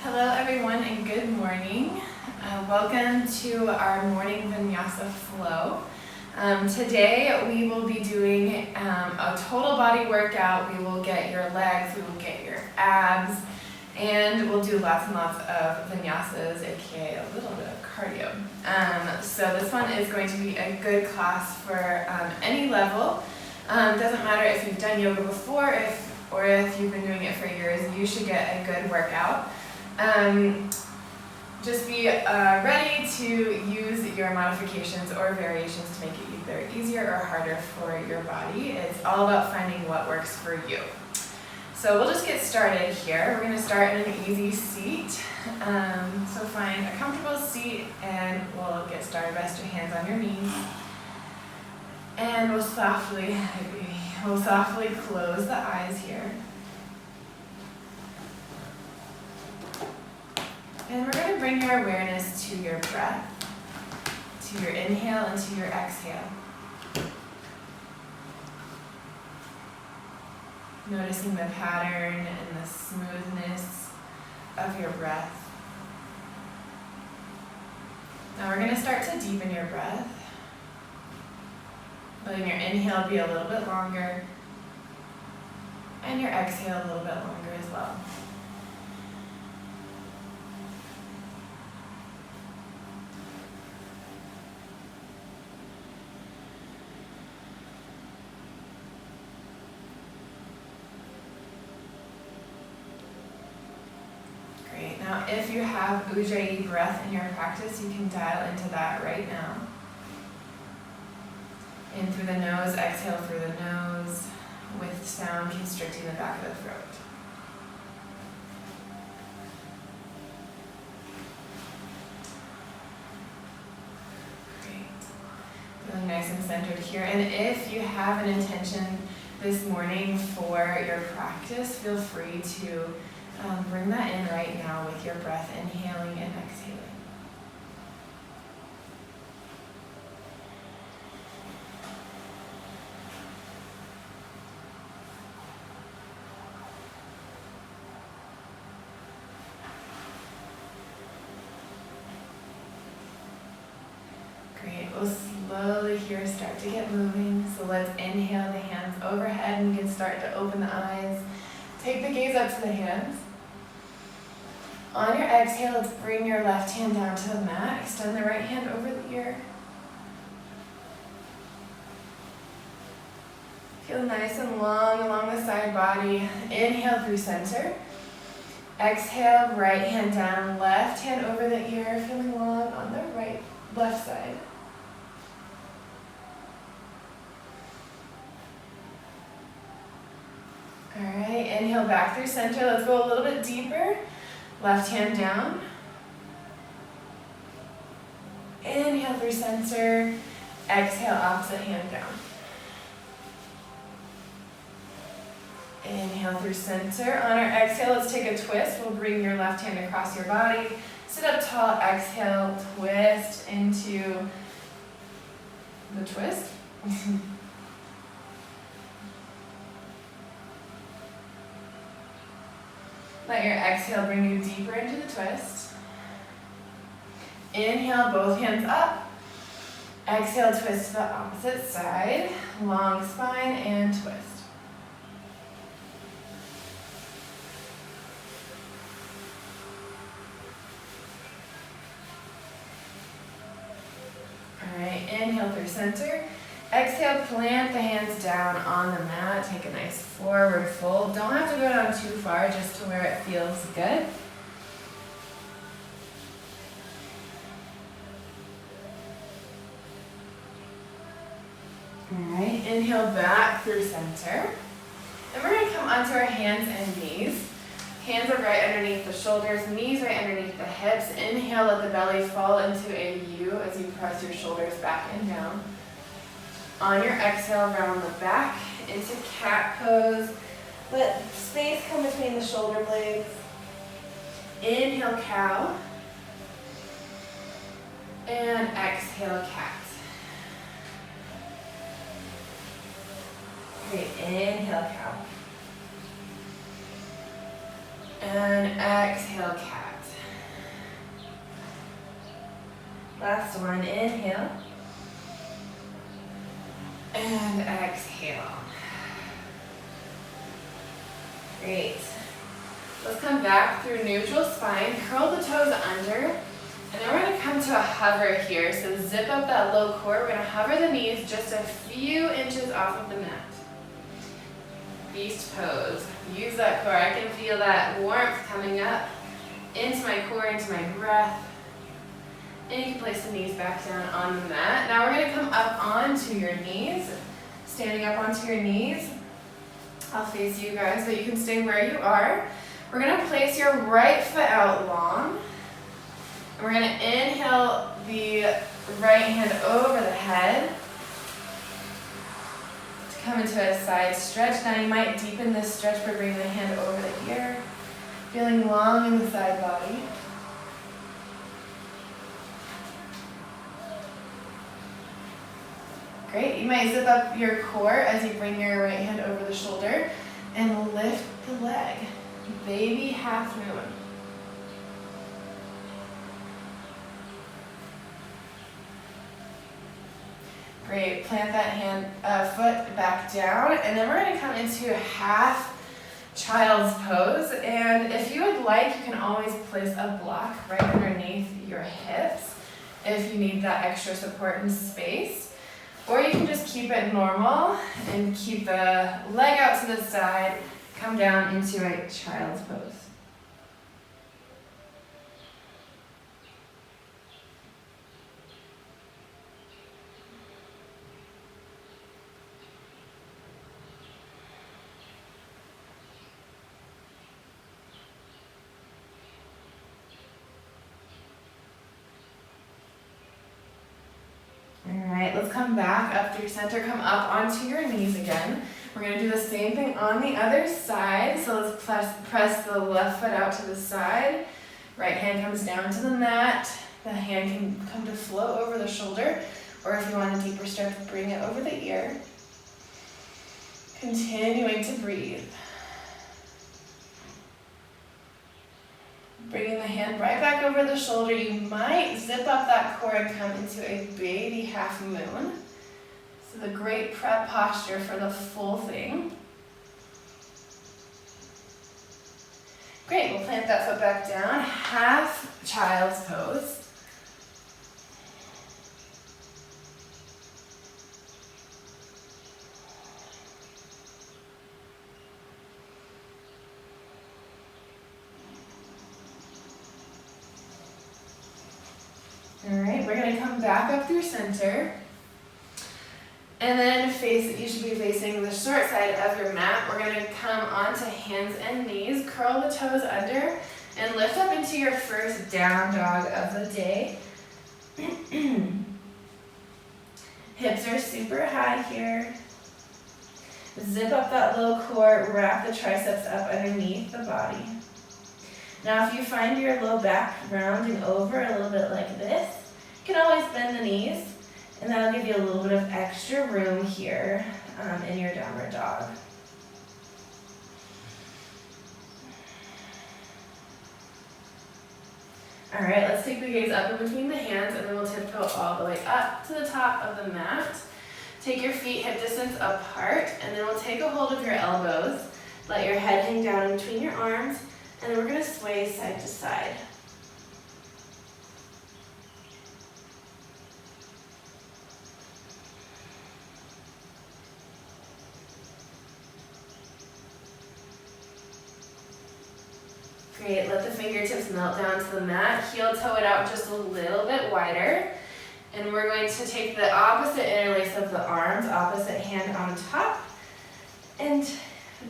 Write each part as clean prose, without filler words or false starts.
Hello everyone and good morning. Welcome to our morning Vinyasa flow. Today we will be doing a total body workout. We will get your legs, we will get your abs, and we'll do lots and lots of Vinyasas, aka a little bit of cardio. So this one is going to be a good class for any level. Doesn't matter if you've done yoga before or if you've been doing it for years, you should get a good workout. Just be ready to use your modifications or variations to make it either easier or harder for your body. It's all about finding what works for you. So we'll just get started here. We're going to start in an easy seat. So find a comfortable seat and we'll get started. Rest your hands on your knees. And we'll softly close the eyes here. And we're going to bring your awareness to your breath, to your inhale and to your exhale. Noticing the pattern and the smoothness of your breath. Now we're going to start to deepen your breath, letting your inhale be a little bit longer and your exhale a little bit longer as well. Now, if you have Ujjayi breath in your practice, you can dial into that right now. In through the nose, exhale through the nose, with sound constricting the back of the throat. Great. Feeling nice and centered here. And if you have an intention this morning for your practice, feel free to bring that in right now with your breath, inhaling and exhaling. Great, we'll slowly here start to get moving. So let's inhale the hands overhead and we can start to open the eyes. Take the gaze up to the hands. On your exhale, let's bring your left hand down to the mat. Extend the right hand over the ear. Feel nice and long along the side body. Inhale through center. Exhale, right hand down, left hand over the ear, feeling long on the left side. All right, inhale back through center. Let's go a little bit deeper. Left hand down. Inhale through center. Exhale, opposite hand down. Inhale through center. On our exhale, let's take a twist. We'll bring your left hand across your body. Sit up tall. Exhale, twist into the twist. Let your exhale bring you deeper into the twist. Inhale, both hands up. Exhale, twist to the opposite side. Long spine and twist. All right, inhale through center. Exhale, plant the hands down on the mat. Take a nice forward fold. Don't have to go down too far, just to where it feels good. All right, inhale back through center. And we're going to come onto our hands and knees. Hands are right underneath the shoulders, knees right underneath the hips. Inhale, let the belly fall into a U as you press your shoulders back and down. On your exhale, round the back into cat pose. Let space come between the shoulder blades. Inhale, cow. And exhale, cat. Great, inhale, cow. And exhale, cat. Last one, inhale. And exhale. Great. Let's come back through neutral spine, curl the toes under, and then we're going to come to a hover here. So zip up that low core. We're going to hover the knees just a few inches off of the mat. Beast pose. Use that core. I can feel that warmth coming up into my core, into my breath. And you can place the knees back down on the mat. Now we're going to come up onto your knees. Standing up onto your knees. I'll face you guys, but you can stay where you are. We're going to place your right foot out long. And we're going to inhale the right hand over the head to come into a side stretch. Now you might deepen this stretch by bringing the hand over the ear, feeling long in the side body. Great. You might zip up your core as you bring your right hand over the shoulder and lift the leg. Baby half moon. Great. Plant that foot back down, and then we're going to come into a half child's pose. And if you would like, you can always place a block right underneath your hips if you need that extra support and space. Or you can just keep it normal and keep the leg out to the side, come down into a child's pose. Let's come back up through center, come up onto your knees again. We're going to do the same thing on the other side. So let's press the left foot out to the side. Right hand comes down to the mat. The hand can come to flow over the shoulder, or if you want a deeper stretch, bring it over the ear. Continuing to breathe. Bringing the hand right back over the shoulder. You might zip up that core and come into a baby half moon. So the great prep posture for the full thing. Great, we'll plant that foot back down. Half child's pose. All right, we're going to come back up through center. And then you should be facing the short side of your mat. We're going to come onto hands and knees, curl the toes under, and lift up into your first down dog of the day. Hips are super high here. Zip up that low core, wrap the triceps up underneath the body. Now if you find your low back rounding over a little bit like this, you can always bend the knees, and that'll give you a little bit of extra room here in your downward dog. All right, let's take the gaze up in between the hands, and then we'll tiptoe all the way up to the top of the mat. Take your feet hip distance apart, and then we'll take a hold of your elbows. Let your head hang down in between your arms, and then we're going to sway side to side. Great, let the fingertips melt down to the mat. Heel toe it out just a little bit wider. And we're going to take the opposite interlace of the arms, opposite hand on top, and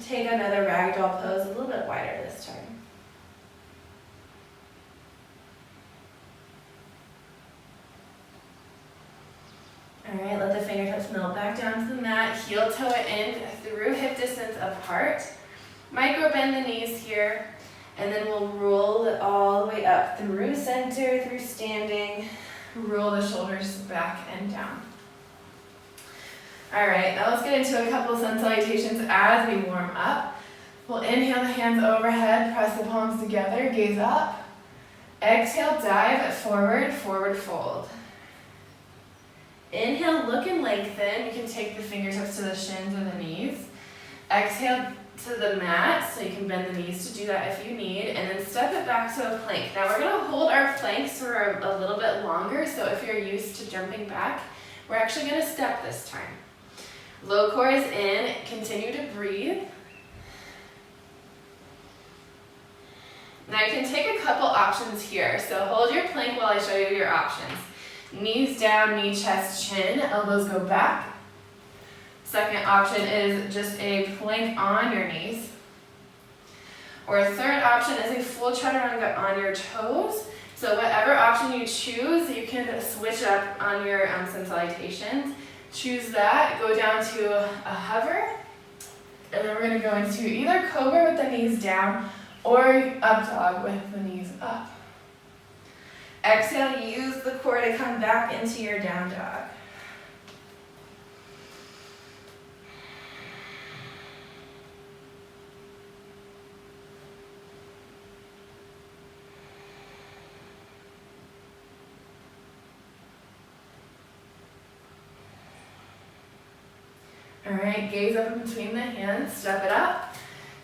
take another ragdoll pose a little bit wider this time. All right, let the fingertips melt back down to the mat. Heel toe it in through hip distance apart. Micro bend the knees here. And then we'll roll it all the way up through center, through standing. Roll the shoulders back and down. All right, now let's get into a couple of sun salutations as we warm up. We'll inhale the hands overhead, press the palms together, gaze up. Exhale, dive forward, forward fold. Inhale, look and lengthen. You can take the fingertips to the shins or the knees. Exhale to the mat, so you can bend the knees to do that if you need, and then step it back to a plank. Now we're gonna hold our planks for a little bit longer, so if you're used to jumping back, we're actually gonna step this time. Low core is in, continue to breathe. Now you can take a couple options here, so hold your plank while I show you your options. Knees down, knee, chest, chin, elbows go back. Second option is just a plank on your knees. Or a third option is a full chaturanga on your toes. So whatever option you choose, you can switch up on your sun salutations. Choose that, go down to a hover, and then we're gonna go into either cobra with the knees down or up dog with the knees up. Exhale, use the core to come back into your down dog. All right, gaze up in between the hands, step it up.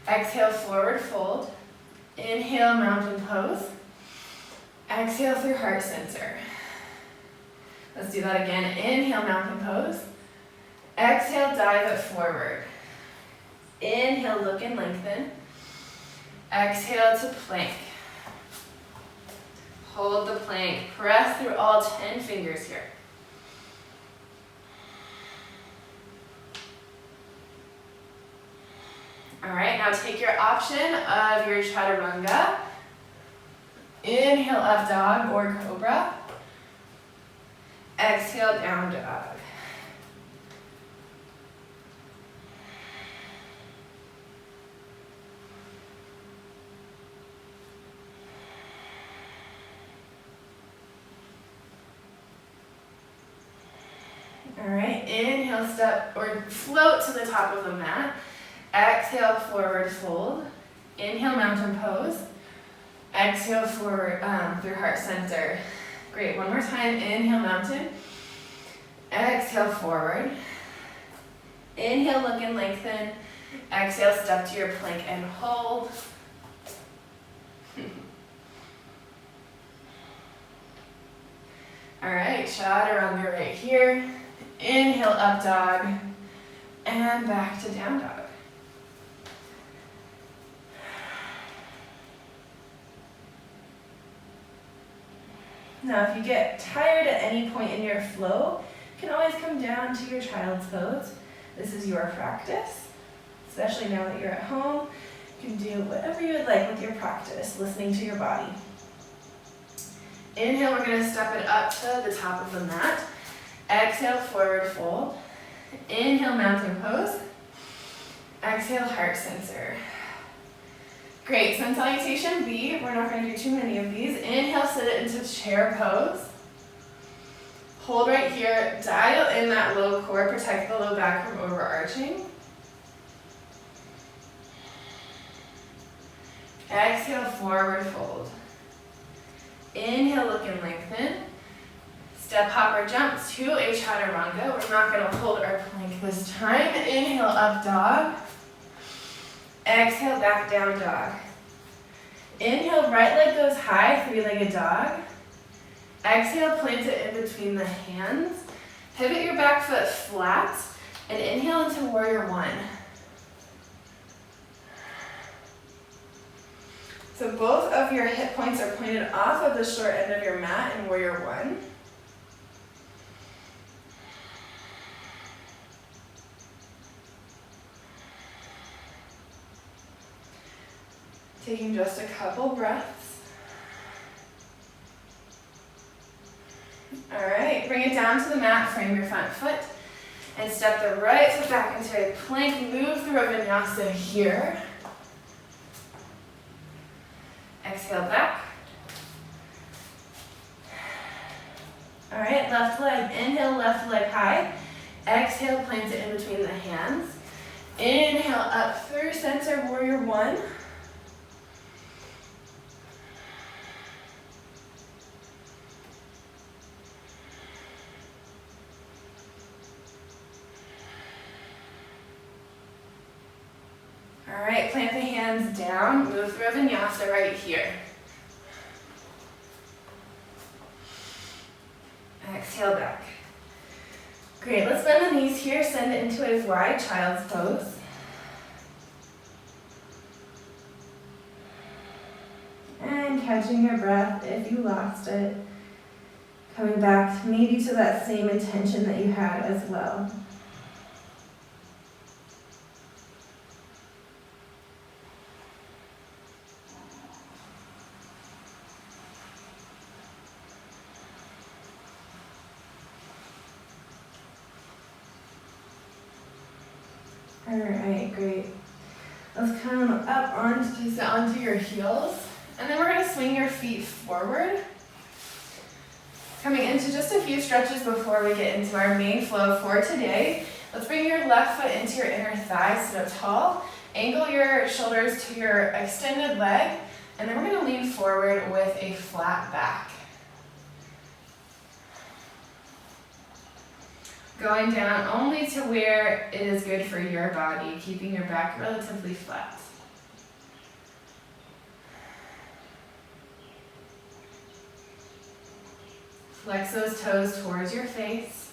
Exhale, forward fold. Inhale, mountain pose. Exhale through heart center. Let's do that again. Inhale, mountain pose. Exhale, dive it forward. Inhale, look and lengthen. Exhale to plank. Hold the plank. Press through all 10 fingers here. All right, now take your option of your chaturanga. Inhale, up dog or cobra. Exhale, down dog. All right, inhale, step or float to the top of the mat. Exhale, forward fold. Inhale, mountain pose. Exhale, forward through heart center. Great, one more time. Inhale, mountain. Exhale, forward. Inhale, look and lengthen. Exhale, step to your plank and hold. All right, chaturanga right here. Inhale, up dog. And back to down dog. Now, if you get tired at any point in your flow, you can always come down to your child's pose. This is your practice, especially now that you're at home. You can do whatever you would like with your practice, listening to your body. Inhale, we're going to step it up to the top of the mat. Exhale, forward fold. Inhale, mountain pose. Exhale, heart center. Great, sun salutation B. We're not going to do too many of these. Inhale, sit it into chair pose. Hold right here, dial in that low core, protect the low back from overarching. Exhale, forward fold. Inhale, look and lengthen. Step, hop, or jump to a chaturanga. We're not going to hold our plank this time. Inhale, up dog. Exhale, back down dog. Inhale, right leg goes high, three-legged dog. Exhale, plant it in between the hands. Pivot your back foot flat and inhale into warrior one. So both of your hip points are pointed off of the short end of your mat in warrior one. Taking just a couple breaths. All right, bring it down to the mat, frame your front foot, and step the right foot back into a plank. Move through a vinyasa here. Exhale back. All right, left leg, inhale, left leg high. Exhale, plant it in between the hands. Inhale, up through center, warrior one. Alright, plant the hands down, move through a vinyasa right here. Exhale back. Great, let's bend the knees here, send it into a wide child's pose. And catching your breath if you lost it. Coming back maybe to that same intention that you had as well. Alright, great. Let's come up onto your heels. And then we're going to swing your feet forward. Coming into just a few stretches before we get into our main flow for today. Let's bring your left foot into your inner thigh, sit up tall. Angle your shoulders to your extended leg. And then we're going to lean forward with a flat back. Going down only to where it is good for your body, keeping your back relatively flat. Flex those toes towards your face.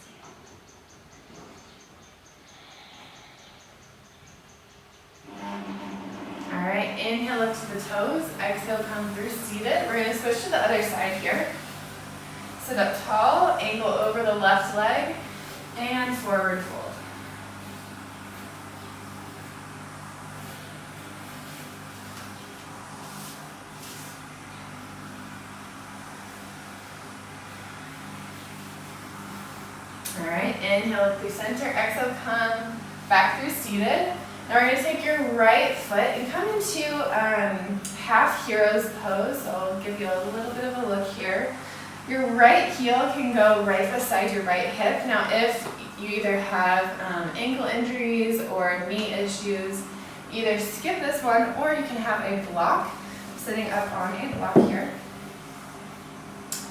Alright, inhale up to the toes, exhale come through seated. We're going to switch to the other side here. Sit up tall, angle over the left leg, and forward fold. Alright, inhale up through center, exhale, come back through seated. Now we're going to take your right foot and come into half hero's pose. So I'll give you a little bit of a look here. Your right heel can go right beside your right hip. Now if you either have ankle injuries or knee issues, either skip this one or you can have a block sitting up on a block here.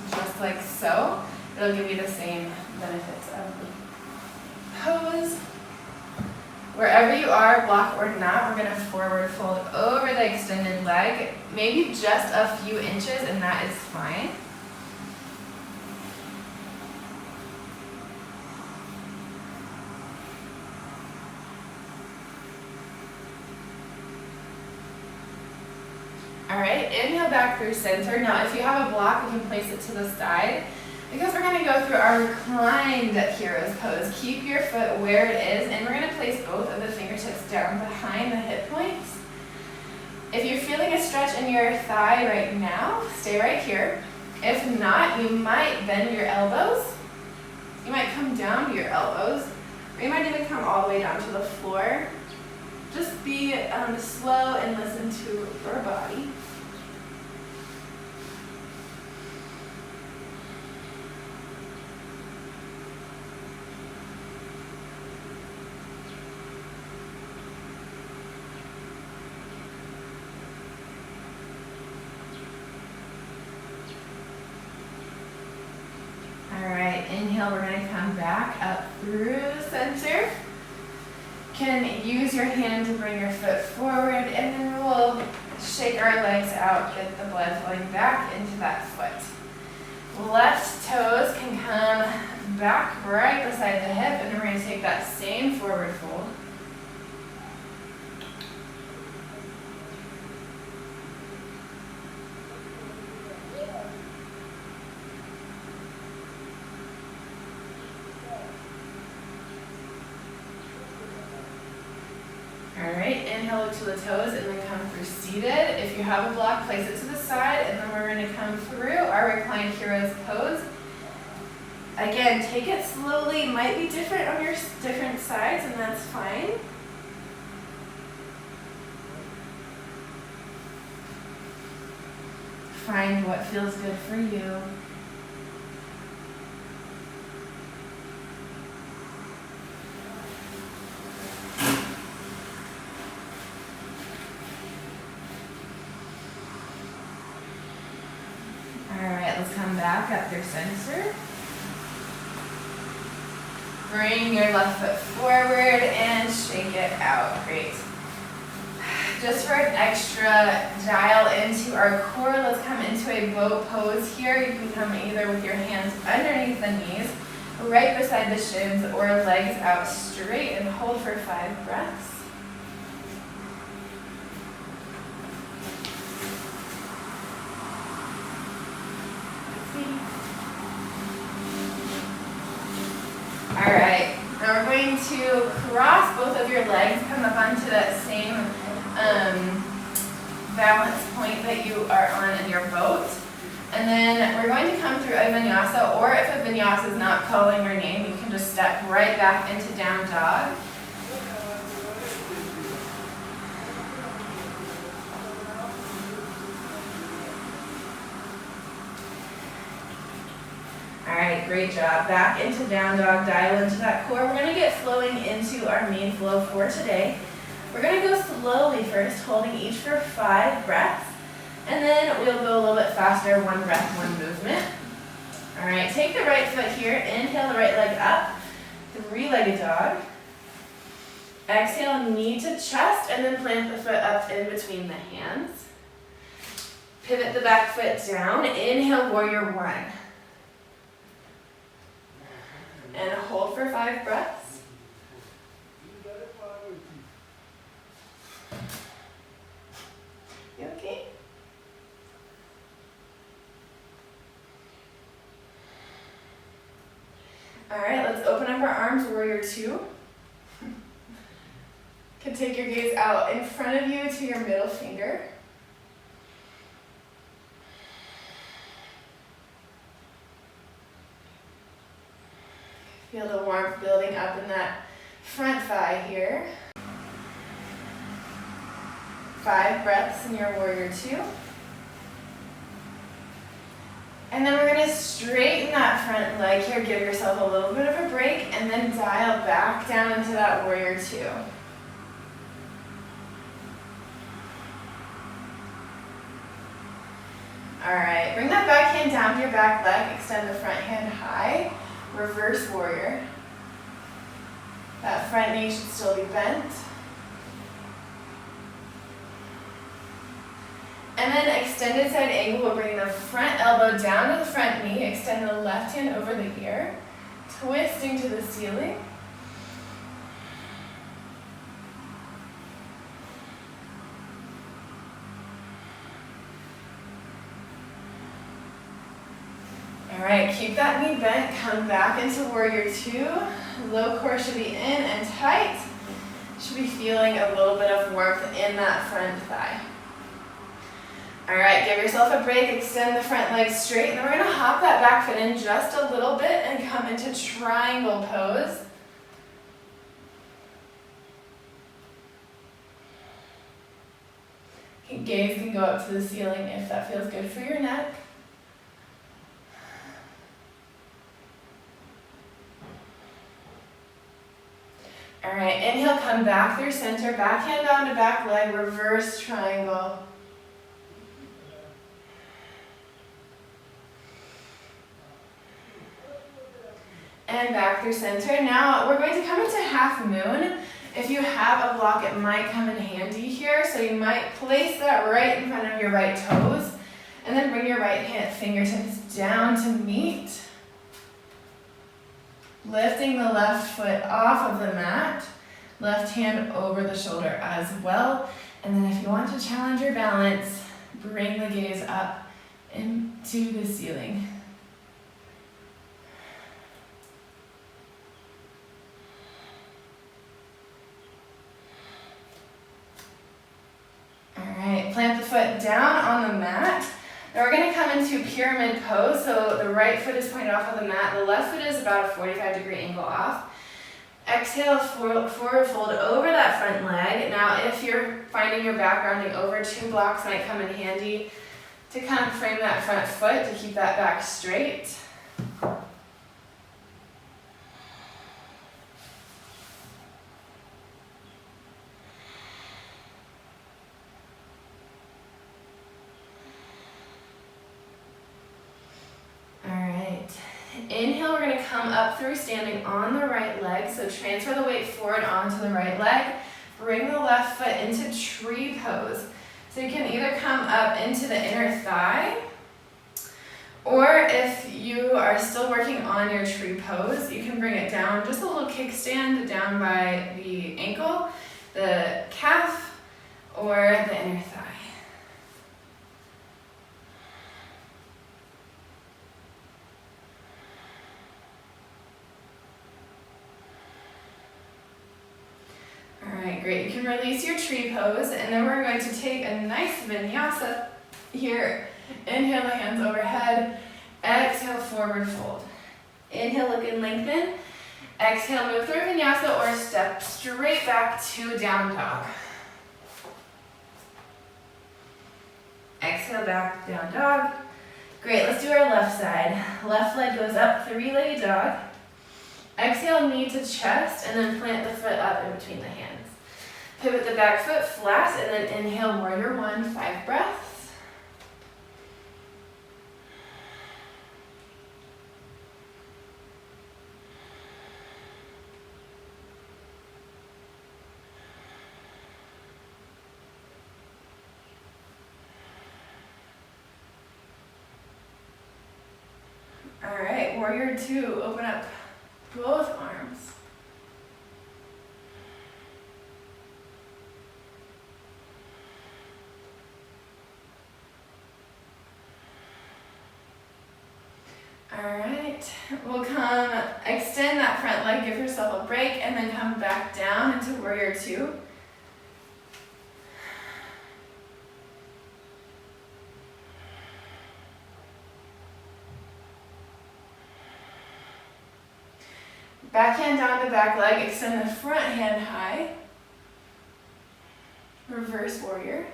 Just like so. It'll give you the same benefits of the pose. Wherever you are, block or not, we're going to forward fold over the extended leg, maybe just a few inches, and that is fine. Alright, inhale back through center. Now if you have a block, you can place it to the side. Because we're going to go through our reclined hero's pose. Keep your foot where it is, and we're going to place both of the fingertips down behind the hip points. If you're feeling a stretch in your thigh right now, stay right here. If not, you might bend your elbows. You might come down to your elbows, or you might even come all the way down to the floor. Just be slow and listen to your body. Alright, inhale, we're going to come back up through center. Can use your hand to bring your foot forward, and then we'll shake our legs out, get the blood flowing back into that foot. Left toes can come back right beside the hip, and then we're going to take that same forward fold. Alright, inhale to the toes and then come through seated. If you have a block, place it to the side, and then we're going to come through our reclined hero's pose. Again, take it slowly. It might be different on your different sides, and that's fine. Find what feels good for you. Alright, let's come back up through center. Bring your left foot forward and shake it out. Great. Just for an extra dial into our core, let's come into a boat pose here. You can come either with your hands underneath the knees, right beside the shins, or legs out straight, and hold for 5 breaths. All right, now we're going to cross both of your legs, come up onto that same balance point that you are on in your boat. And then we're going to come through a vinyasa, or if a vinyasa is not calling your name, you can just step right back into down dog. All right, great job. Back into down dog, dial into that core. We're going to get flowing into our main flow for today. We're going to go slowly first, holding each for 5 breaths. And then we'll go a little bit faster, 1 breath, 1 movement. All right, take the right foot here, inhale the right leg up, 3-legged dog. Exhale, knee to chest, and then plant the foot up in between the hands. Pivot the back foot down, inhale, warrior 1. And hold for 5 breaths. You okay? All right, let's open up our arms, warrior 2. Can take your gaze out in front of you to your middle finger. Feel the warmth building up in that front thigh here. 5 breaths in your warrior 2. And then we're going to straighten that front leg here, give yourself a little bit of a break, and then dial back down into that warrior 2. All right, bring that back hand down to your back leg, extend the front hand high, reverse warrior. That front knee should still be bent. And then extended side angle, we'll bring the front elbow down to the front knee, extend the left hand over the ear, twisting to the ceiling. All right, keep that knee bent, come back into warrior 2. Low core should be in and tight. Should be feeling a little bit of warmth in that front thigh. All right, give yourself a break, extend the front leg straight, and then we're gonna hop that back foot in just a little bit and come into triangle pose. Gaze can go up to the ceiling if that feels good for your neck. All right, inhale, come back through center, back hand onto back leg, reverse triangle. And back through center. Now we're going to come into half moon. If you have a block, it might come in handy here. So you might place that right in front of your right toes, and then bring your right hand fingertips down to meet. Lifting the left foot off of the mat, left hand over the shoulder as well. And then if you want to challenge your balance, bring the gaze up into the ceiling. Plant the foot down on the mat. Now we're going to come into pyramid pose. So the right foot is pointed off of the mat. The left foot is about a 45-degree angle off. Exhale, forward fold over that front leg. Now if you're finding your back rounding over, 2 blocks might come in handy to kind of frame that front foot to keep that back straight. Inhale, we're going to come up through standing on the right leg. So transfer the weight forward onto the right leg. bring the left foot into tree pose. So you can either come up into the inner thigh, or if you are still working on your tree pose, you can bring it down, just a little kickstand down by the ankle, the calf, or the inner thigh. Alright, great. You can release your tree pose, and then we're going to take a nice vinyasa here. Inhale the hands overhead. Exhale, forward fold. Inhale, look and lengthen. Exhale, move through vinyasa or step straight back to down dog. Exhale, back, down dog. Great, let's do our left side. Left leg goes up, three-legged dog. Exhale, knee to chest, and then plant the foot up in between the hands. Pivot the back foot flat, and then inhale, warrior one, 5 breaths. All right, warrior two, open up both arms. All right, we'll come, extend that front leg, give yourself a break, and then come back down into warrior two. Back hand down to back leg, extend the front hand high. Reverse warrior.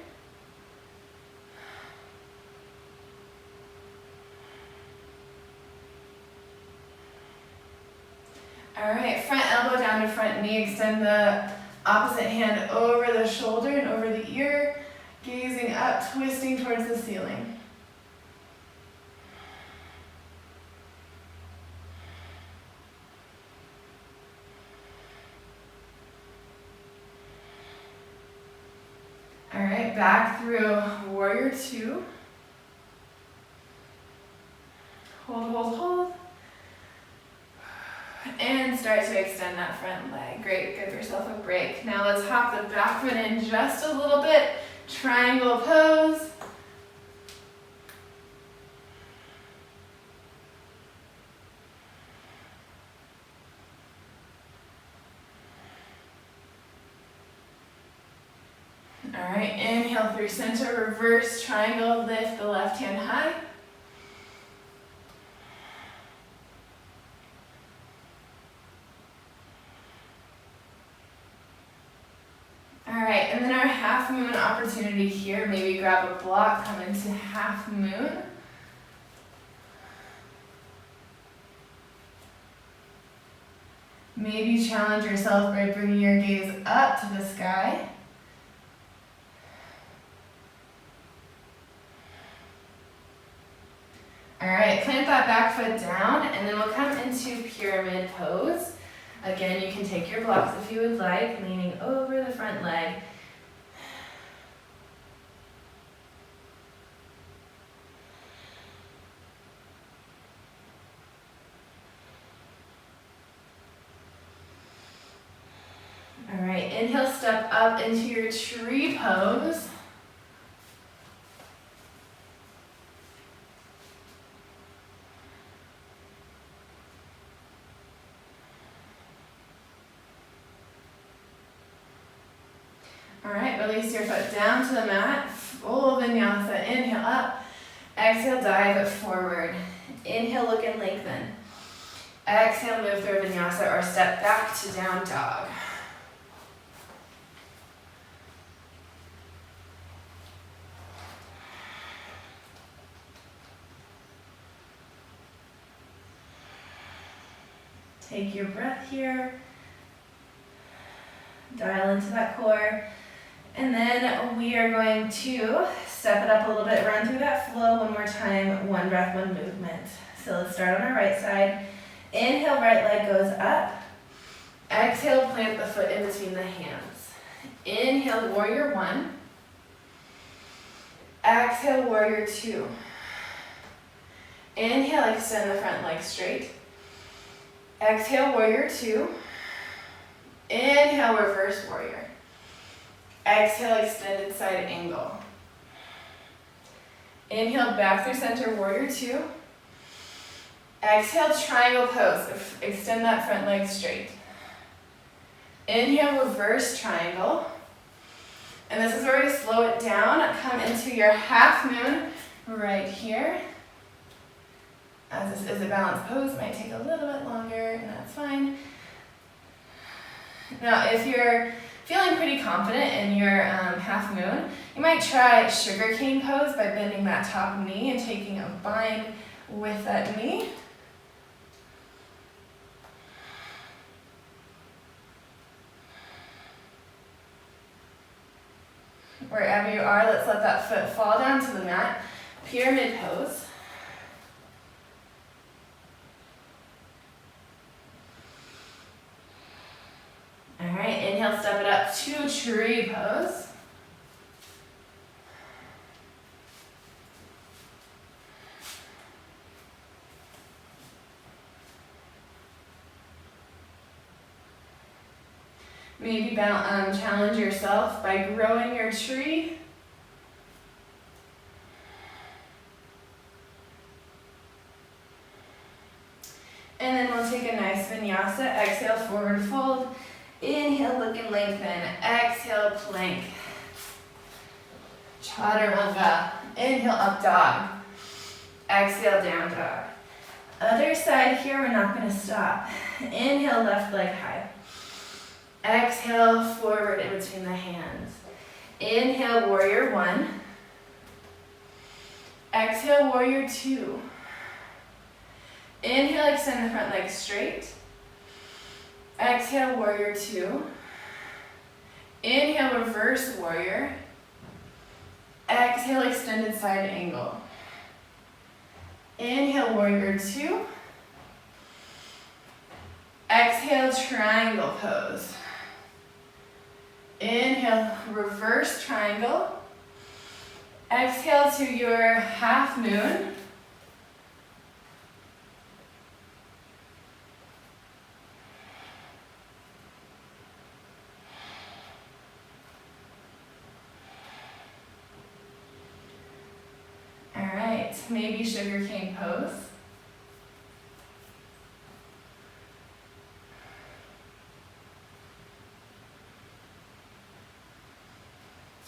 All right, front elbow down to front knee, extend the opposite hand over the shoulder and over the ear, gazing up, twisting towards the ceiling. All right, back through warrior two. Hold, hold, hold. And start to extend that front leg. Great, give yourself a break. Now let's hop the back foot in just a little bit. Triangle pose. All right, inhale through center, reverse triangle, lift the left hand high. All right, and then our half moon opportunity here. Maybe grab a block, come into half moon. Maybe challenge yourself by bringing your gaze up to the sky. All right, plant that back foot down, and then we'll come into pyramid pose. Again, you can take your blocks if you would like, leaning over the front leg. All right, inhale, step up into your tree pose. All right, release your foot down to the mat, full vinyasa. Inhale up, exhale, dive forward. Inhale, look and lengthen. Exhale, move through vinyasa or step back to down dog. Take your breath here. Dial into that core. And then we are going to step it up a little bit, run through that flow one more time, one breath, one movement. So let's start on our right side. Inhale, right leg goes up. Exhale, plant the foot in between the hands. Inhale, warrior one. Exhale, warrior two. Inhale, extend the front leg straight. Exhale, warrior two. Inhale, reverse warrior. Exhale, extended side angle. Inhale, back through center, warrior two. Exhale, triangle pose. Extend that front leg straight. Inhale, reverse triangle. And this is where we slow it down. Come into your half moon right here. As this is a balanced pose, it might take a little bit longer, and that's fine. Now, if you're feeling pretty confident in your half moon, you might try sugar cane pose by bending that top knee and taking a bind with that knee. Wherever you are, let's let that foot fall down to the mat. Pyramid pose. All right, inhale, step it up to tree pose. Maybe challenge yourself by growing your tree. And then we'll take a nice vinyasa. Exhale, forward fold. Inhale, look and lengthen. Exhale, plank. Chaturanga. Inhale, up dog. Exhale, down dog. Other side here, we're not going to stop. Inhale, left leg high. Exhale, forward in between the hands. Inhale, warrior one. Exhale, warrior two. Inhale, extend the front leg straight. Exhale, warrior two. Inhale, reverse warrior. Exhale, extended side angle. Inhale, warrior two. Exhale, triangle pose. Inhale, reverse triangle. Exhale to your half moon. All right, maybe sugar cane pose.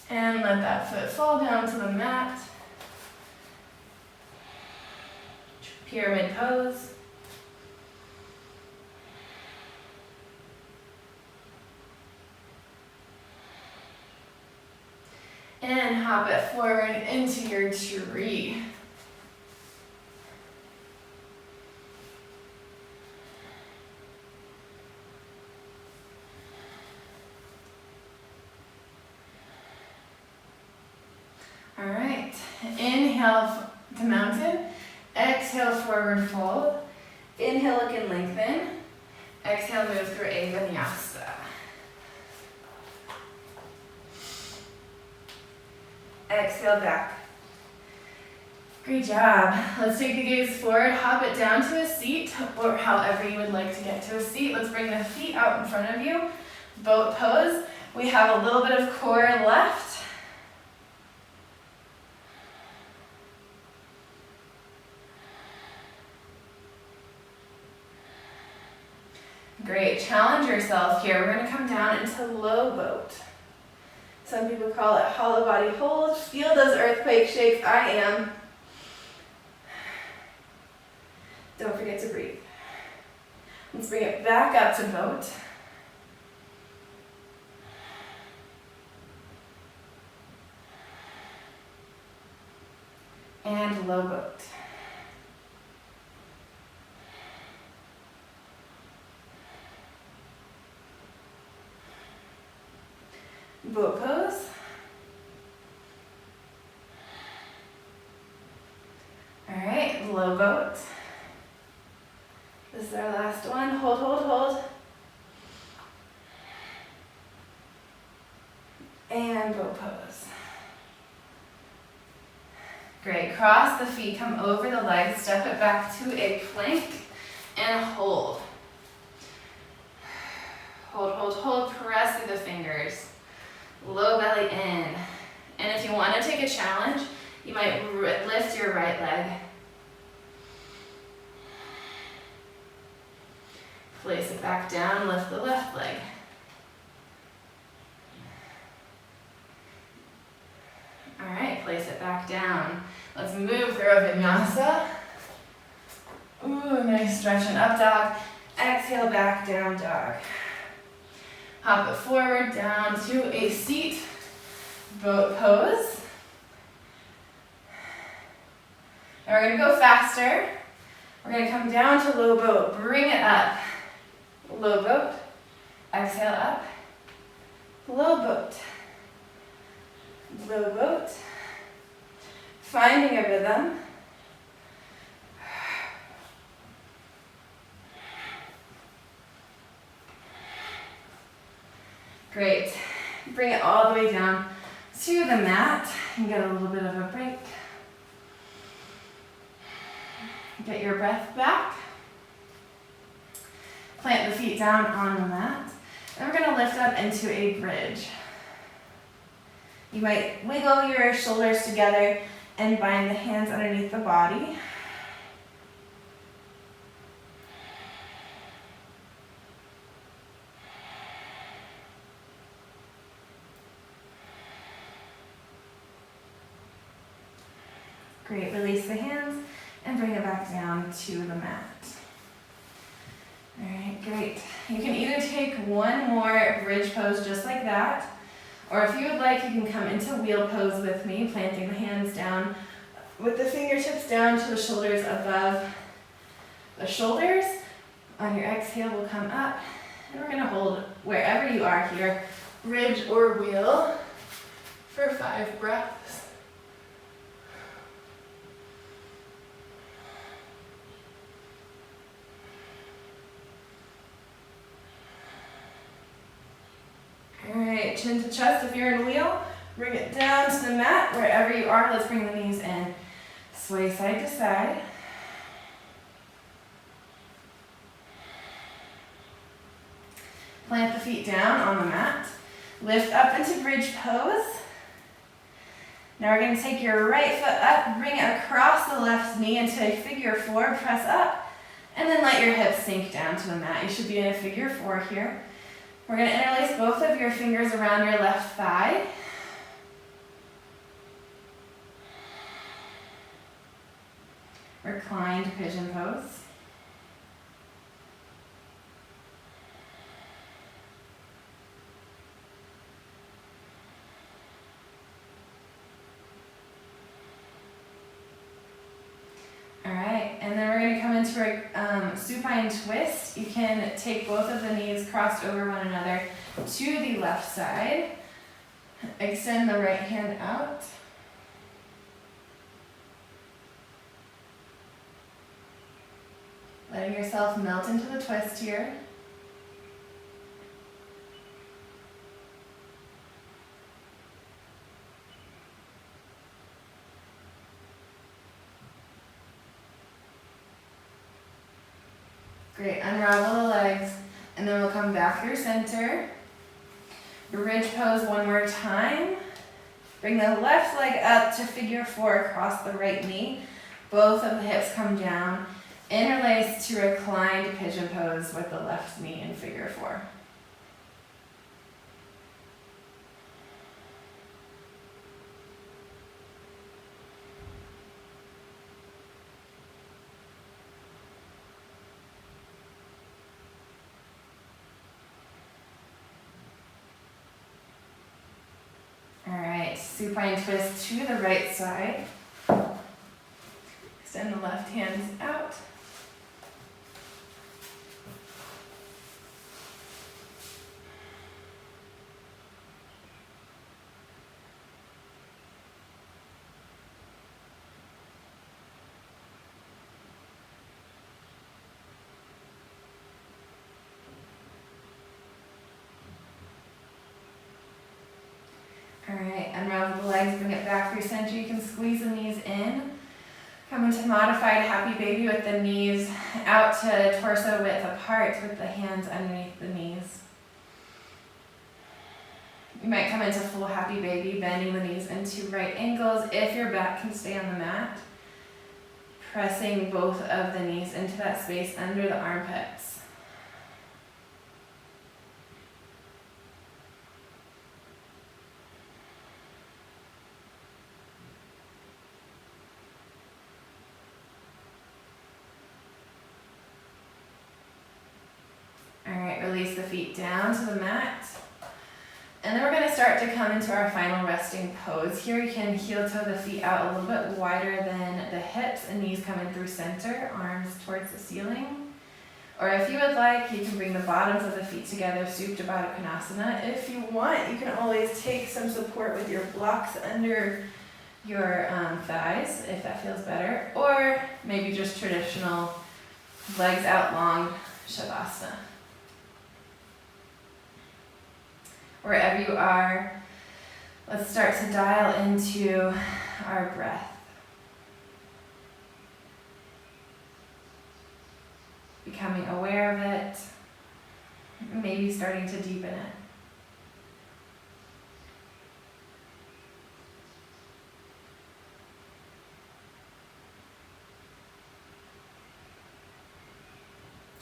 And let that foot fall down to the mat. Pyramid pose. And hop it forward into your tree. All right, inhale to mountain, exhale forward fold, inhale look and lengthen, exhale move through a vinyasa. Exhale back. Great job. Let's take the gaze forward, hop it down to a seat, or however you would like to get to a seat. Let's bring the feet out in front of you. Boat pose. We have a little bit of core left. Great, challenge yourself here. We're gonna come down into low boat. Some people call it hollow body hold. Feel those earthquake shakes, I am. Don't forget to breathe. Let's bring it back up to boat. And low boat. Boat pose. All right, low boat. This is our last one. Hold, hold, hold. and boat pose. Great, cross the feet, come over the legs, step it back to a plank, and hold. Hold, hold, hold, press through the fingers. Low belly in. And if you want to take a challenge, you might lift your right leg. Place it back down, lift the left leg. All right, place it back down. Let's move through a vinyasa. Ooh, nice stretch and up dog. Exhale, back down dog. Hop it forward, down to a seat, boat pose. And we're gonna go faster. We're gonna come down to low boat, bring it up. Low boat, exhale up, low boat, low boat. Finding a rhythm. Great. Bring it all the way down to the mat and get a little bit of a break. Get your breath back. Plant the feet down on the mat. And we're going to lift up into a bridge. You might wiggle your shoulders together and bind the hands underneath the body. Great, release the hands and bring it back down to the mat. All right, great. You can either take one more bridge pose just like that, or if you would like, you can come into wheel pose with me, planting the hands down with the fingertips down to the shoulders above the shoulders. On your exhale, we'll come up, and we're gonna hold wherever you are here, bridge or wheel, for 5 breaths. All right, chin to chest if you're in wheel. Bring it down to the mat. Wherever you are, let's bring the knees in. Sway side to side. Plant the feet down on the mat. Lift up into bridge pose. Now we're going to take your right foot up, bring it across the left knee into a figure 4, press up, and then let your hips sink down to the mat. You should be in a figure 4 here. We're going to interlace both of your fingers around your left thigh. Reclined pigeon pose. All right, and then we're going to come into a supine twist. You can take both of the knees crossed over one another to the left side. Extend the right hand out. Letting yourself melt into the twist here. Great, unravel the legs, and then we'll come back through center. Bridge pose one more time. Bring the left leg up to figure 4 across the right knee. Both of the hips come down. Interlace to reclined pigeon pose with the left knee in figure 4. Supine twist to the right side. Extend the left hands out. Alright, unravel the legs, bring it back through center. You can squeeze the knees in. Come into modified happy baby with the knees out to torso width apart with the hands underneath the knees. You might come into full happy baby, bending the knees into right angles if your back can stay on the mat. Pressing both of the knees into that space under the armpits. Alright, release the feet down to the mat. And then we're going to start to come into our final resting pose. Here you can heel toe the feet out a little bit wider than the hips and knees coming through center, arms towards the ceiling. Or if you would like, you can bring the bottoms of the feet together, Supta Baddha Konasana. If you want, you can always take some support with your blocks under your thighs, if that feels better. Or maybe just traditional legs out long Shavasana. Wherever you are, let's start to dial into our breath. Becoming aware of it, maybe starting to deepen it.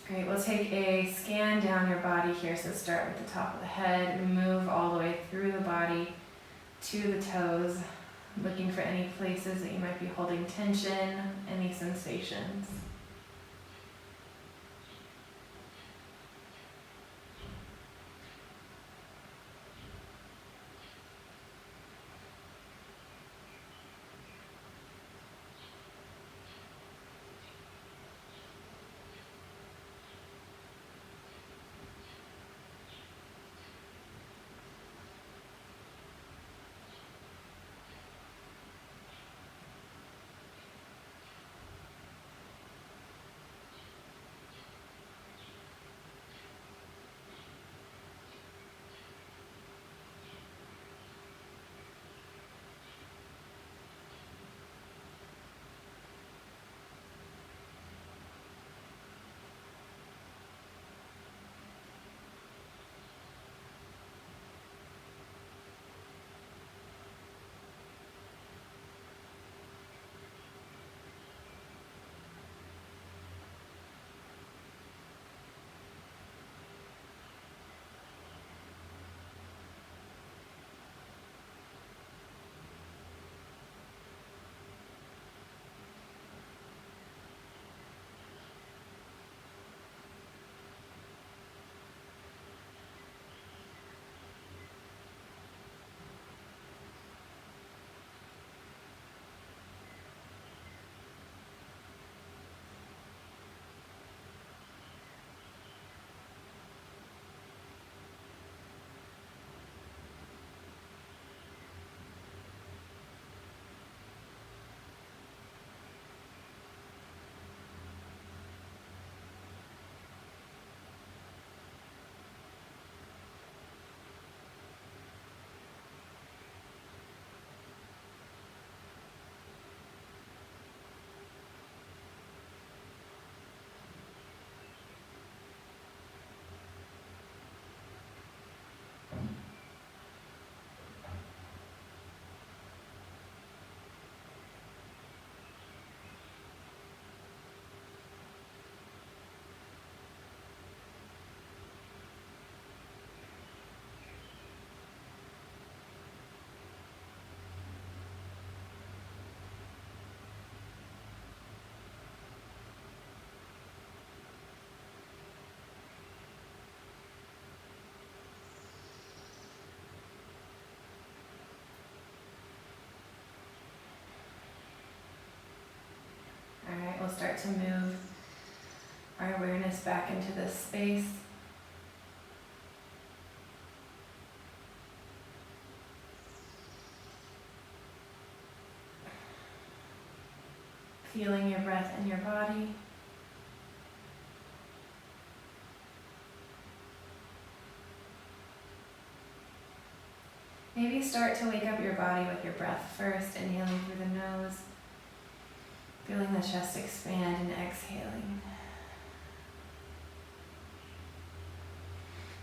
Great, we'll take a scan down your body here. So start with the top of the head, move all the way through the body to the toes, looking for any places that you might be holding tension, any sensations. Alright, we'll start to move our awareness back into this space. Feeling your breath in your body. Maybe start to wake up your body with your breath first, inhaling through the nose, feeling the chest expand and exhaling.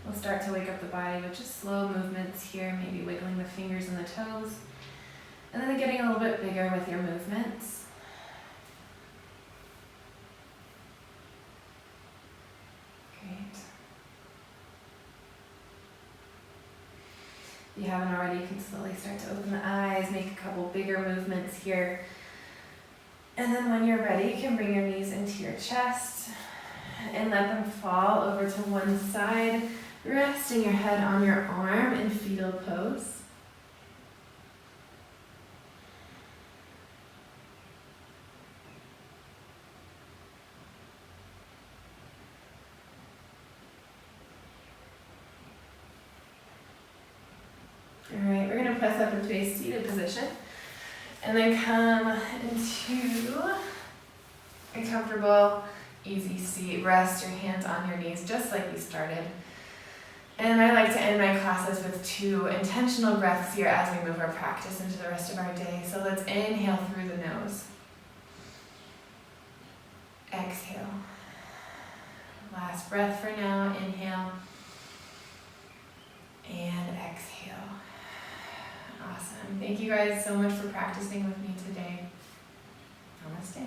We'll start to wake up the body with just slow movements here, maybe wiggling the fingers and the toes, and then getting a little bit bigger with your movements. Great. If you haven't already, you can slowly start to open the eyes, make a couple bigger movements here. And then when you're ready, you can bring your knees into your chest and let them fall over to one side, resting your head on your arm in fetal pose. Alright, we're going to press up into a seated position and then come into a comfortable, easy seat. Rest your hands on your knees just like you started. And I like to end my classes with 2 intentional breaths here as we move our practice into the rest of our day. So let's inhale through the nose. Exhale. Last breath for now. Inhale. And exhale. Awesome. Thank you guys so much for practicing with me today. Namaste.